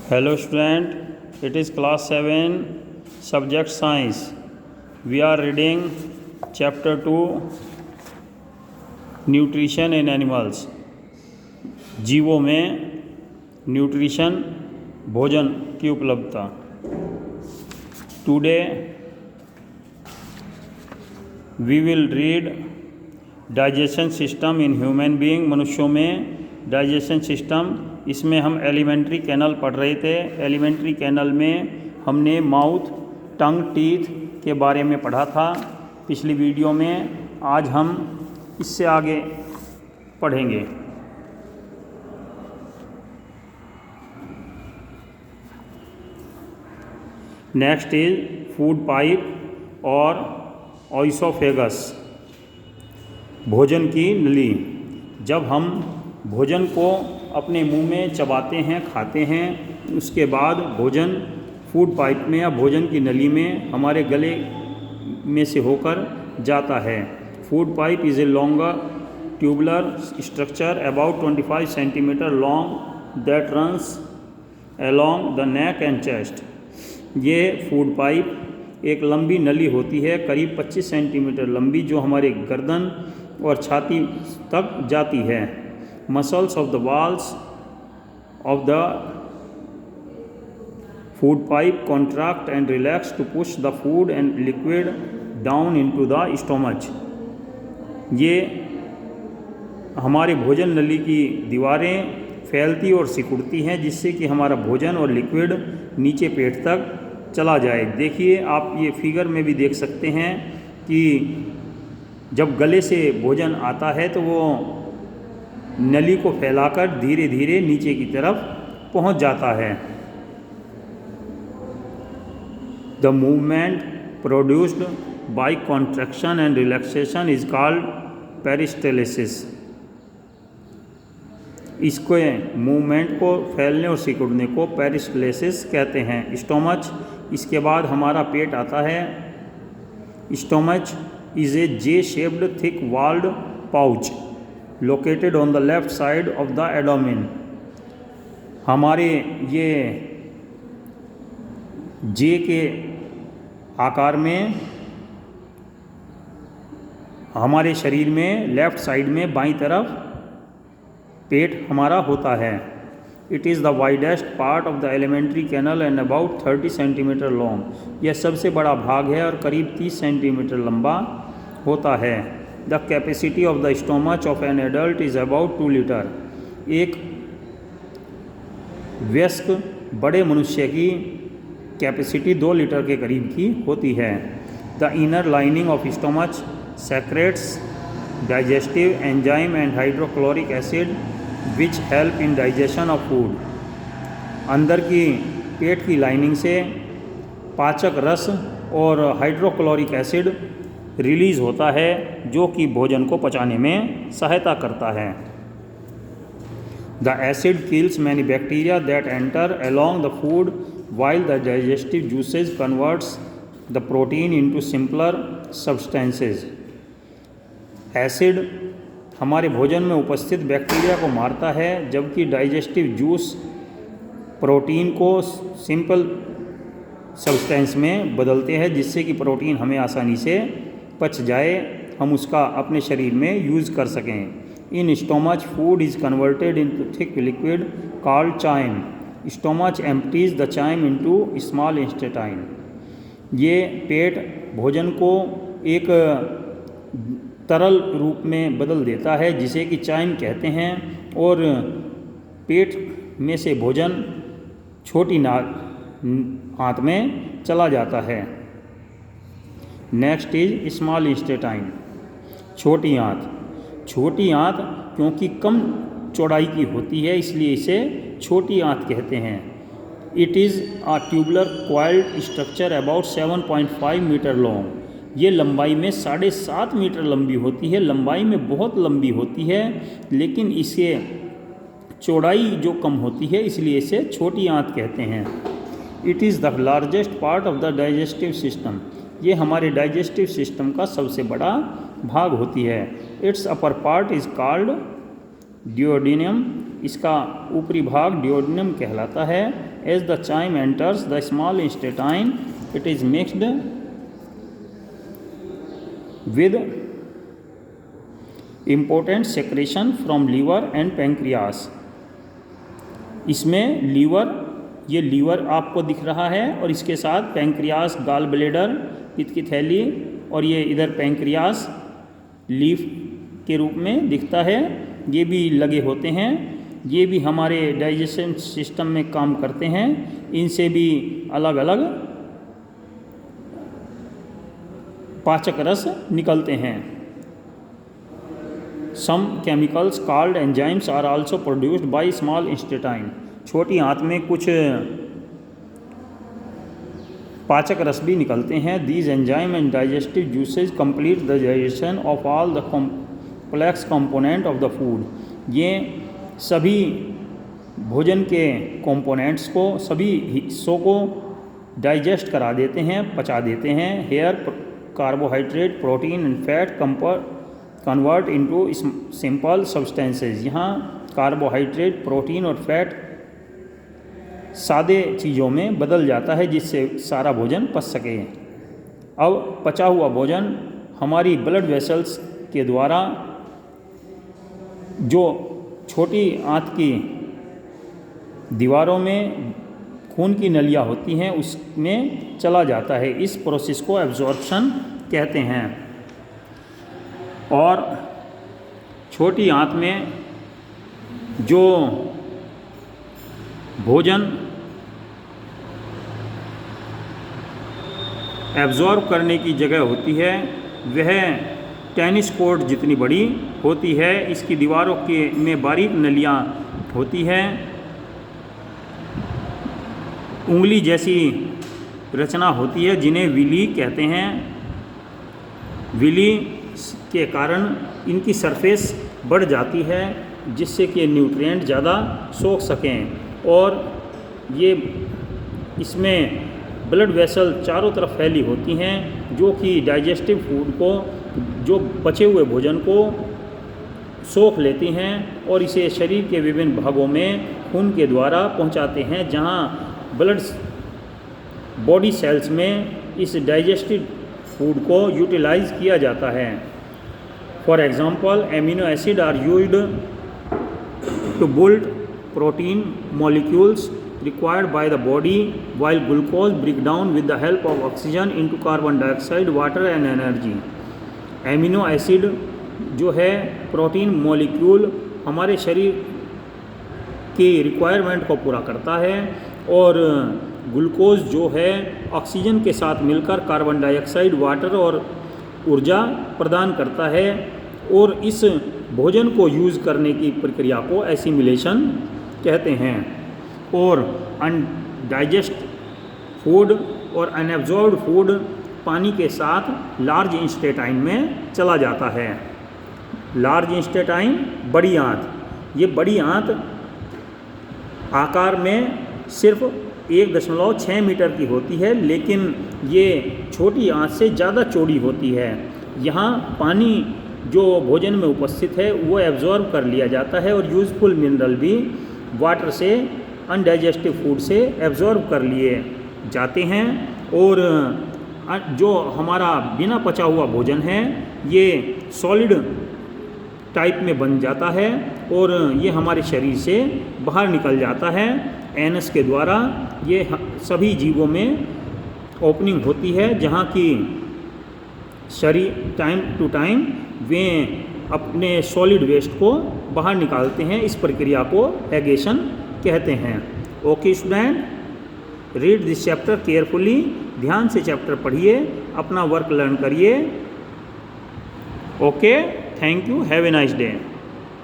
Hello student, it is class 7 subject science. We are reading chapter 2 nutrition in animals. जीवों में nutrition भोजन की उपलब्धता. Today we will read digestion system in human being. मनुष्यों में digestion system. इसमें हम एलिमेंट्री कैनल पढ़ रहे थे. एलिमेंट्री कैनल में हमने माउथ, टंग, टीथ के बारे में पढ़ा था पिछली वीडियो में. आज हम इससे आगे पढ़ेंगे. नेक्स्ट इज फूड पाइप और ऑइसोफेगस, भोजन की नली. जब हम भोजन को अपने मुंह में चबाते हैं, खाते हैं, उसके बाद भोजन फूड पाइप में या भोजन की नली में हमारे गले में से होकर जाता है. Food pipe is a longer tubular structure about 25 centimetre long that runs along the neck and chest. ये फूड पाइप एक लंबी नली होती है, करीब 25 सेंटीमीटर लंबी, जो हमारे गर्दन और छाती तक जाती है. Muscles of the walls of the food pipe contract and relax to push the food and liquid down into the stomach. ये हमारे भोजन नली की दीवारें फैलती और सिकुड़ती हैं, जिससे कि हमारा भोजन और लिक्विड नीचे पेट तक चला जाए. देखिए, आप ये फिगर में भी देख सकते हैं कि जब गले से भोजन आता है तो वो नली को फैलाकर धीरे धीरे नीचे की तरफ पहुंच जाता है. The movement produced by contraction and relaxation is called peristalsis. इसको मूवमेंट को, फैलने और सिकुड़ने को पेरिस्टाल्सिस कहते हैं. स्टोमच, इसके बाद हमारा पेट आता है. Stomach is a J shaped thick walled pouch located on the left side of the abdomen. हमारे ये जे के आकार में हमारे शरीर में लेफ्ट साइड में बाईं तरफ पेट हमारा होता है. It is the widest part of the alimentary canal and about 30 centimetre long. यह सबसे बड़ा भाग है और करीब 30 सेंटीमीटर लंबा होता है. The capacity of the stomach of an adult is about 2 litre. एक वयस्क बड़े मनुष्य की कैपेसिटी 2 लीटर के करीब की होती है. The inner lining of stomach secrets digestive enzyme and hydrochloric acid which help in digestion of food. अंदर की पेट की लाइनिंग से पाचक रस और हाइड्रोक्लोरिक एसिड रिलीज़ होता है, जो कि भोजन को पचाने में सहायता करता है. The acid kills many bacteria that enter along the food while the digestive juices converts the protein into simpler substances. Acid हमारे भोजन में उपस्थित बैक्टीरिया को मारता है, जबकि डाइजेस्टिव जूस प्रोटीन को सिंपल सब्सटेंस में बदलते हैं, जिससे कि प्रोटीन हमें आसानी से पच जाए, हम उसका अपने शरीर में यूज़ कर सकें. In stomach food is converted into thick liquid called chyme. Stomach empties the chyme into small intestine. ये पेट भोजन को एक तरल रूप में बदल देता है, जिसे कि चाइम कहते हैं, और पेट में से भोजन छोटी आंत में चला जाता है. नेक्स्ट इज स्मॉल इंटेस्टाइन, छोटी आंत. छोटी आंत क्योंकि कम चौड़ाई की होती है, इसलिए इसे छोटी आंत कहते हैं. It is a tubular coiled structure about 7.5 metre long. ये लंबाई में 7.5 मीटर लंबी होती है. लंबाई में बहुत लंबी होती है, लेकिन इसे चौड़ाई जो कम होती है, इसलिए इसे छोटी आंत कहते हैं. It is the largest part of the digestive system. ये हमारे डाइजेस्टिव सिस्टम का सबसे बड़ा भाग होती है. Its upper part is called duodenum इसका ऊपरी भाग डियोडेनम कहलाता है। As the chyme enters the small intestine it is mixed with important secretion from liver and pancreas. इसमें ये लीवर आपको दिख रहा है और इसके साथ पैंक्रियास, गाल ब्लेडर, पित्त की थैली और ये इधर पैंक्रियास लीफ के रूप में दिखता है, ये भी लगे होते हैं। ये भी हमारे डाइजेशन सिस्टम में काम करते हैं। इनसे भी अलग अलग पाचक रस निकलते हैं। Some chemicals called enzymes are also produced by small intestine. छोटी आंत में कुछ पाचक रस भी निकलते हैं। These enzyme and digestive juices complete the digestion of all the complex component of the food. ये सभी भोजन के कंपोनेंट्स को, सभी हिस्सों को डाइजेस्ट करा देते हैं, पचा देते हैं। Here carbohydrate, protein and fat convert into simple substances. यहाँ कार्बोहाइड्रेट, प्रोटीन और फैट सादे चीज़ों में बदल जाता है जिससे सारा भोजन पच सके। अब पचा हुआ भोजन हमारी ब्लड वेसल्स के द्वारा जो छोटी आंत की दीवारों में खून की नलियाँ होती हैं उसमें चला जाता है। इस प्रोसेस को एब्जॉर्प्शन कहते हैं। और छोटी आंत में जो भोजन एब्जॉर्ब करने की जगह होती है वह टेनिस कोर्ट जितनी बड़ी होती है। इसकी दीवारों में बारीक नलियाँ होती हैं, उंगली जैसी रचना होती है जिन्हें विली कहते हैं। विली के कारण इनकी सरफेस बढ़ जाती है जिससे कि न्यूट्रिएंट ज़्यादा सोख सकें और ये इसमें ब्लड वेसल चारों तरफ फैली होती हैं जो कि डाइजेस्टिव फूड को, जो बचे हुए भोजन को सोख लेती हैं और इसे शरीर के विभिन्न भागों में खून के द्वारा पहुंचाते हैं, जहां ब्लड बॉडी सेल्स में इस डाइजेस्टिव फूड को यूटिलाइज किया जाता है। For example, amino acid are used to build protein molecules required by the body, while glucose break down with the help of oxygen into carbon dioxide, water and energy. Amino acid जो है protein molecule हमारे शरीर की requirement को पूरा करता है और ग्लूकोज जो है ऑक्सीजन के साथ मिलकर कार्बन डाइऑक्साइड, वाटर और ऊर्जा प्रदान करता है और इस भोजन को यूज़ करने की प्रक्रिया को एसिमिलेशन कहते हैं। और अनडाइजेस्ट फूड और अनएब्जॉर्ब्ड फूड पानी के साथ लार्ज इंटेस्टाइन में चला जाता है। लार्ज इंटेस्टाइन, बड़ी आंत, ये बड़ी आंत आकार में सिर्फ 1.6 मीटर की होती है, लेकिन ये छोटी आंत से ज़्यादा चौड़ी होती है। यहाँ पानी जो भोजन में उपस्थित है वो एब्जॉर्ब कर लिया जाता है और यूज़फुल मिनरल भी वाटर से, अनडाइजेस्टिव फूड से एब्जॉर्ब कर लिए जाते हैं और जो हमारा बिना पचा हुआ भोजन है ये सॉलिड टाइप में बन जाता है और ये हमारे शरीर से बाहर निकल जाता है। एनस के द्वारा ये सभी जीवों में ओपनिंग होती है जहाँ की शरीर टाइम टू टाइम वे अपने सॉलिड वेस्ट को बाहर निकालते हैं। इस प्रक्रिया को एगेशन कहते हैं। Okay student, read this chapter carefully, ध्यान से चैप्टर पढ़िए, अपना वर्क लर्न करिए। Okay, thank you, have a nice day.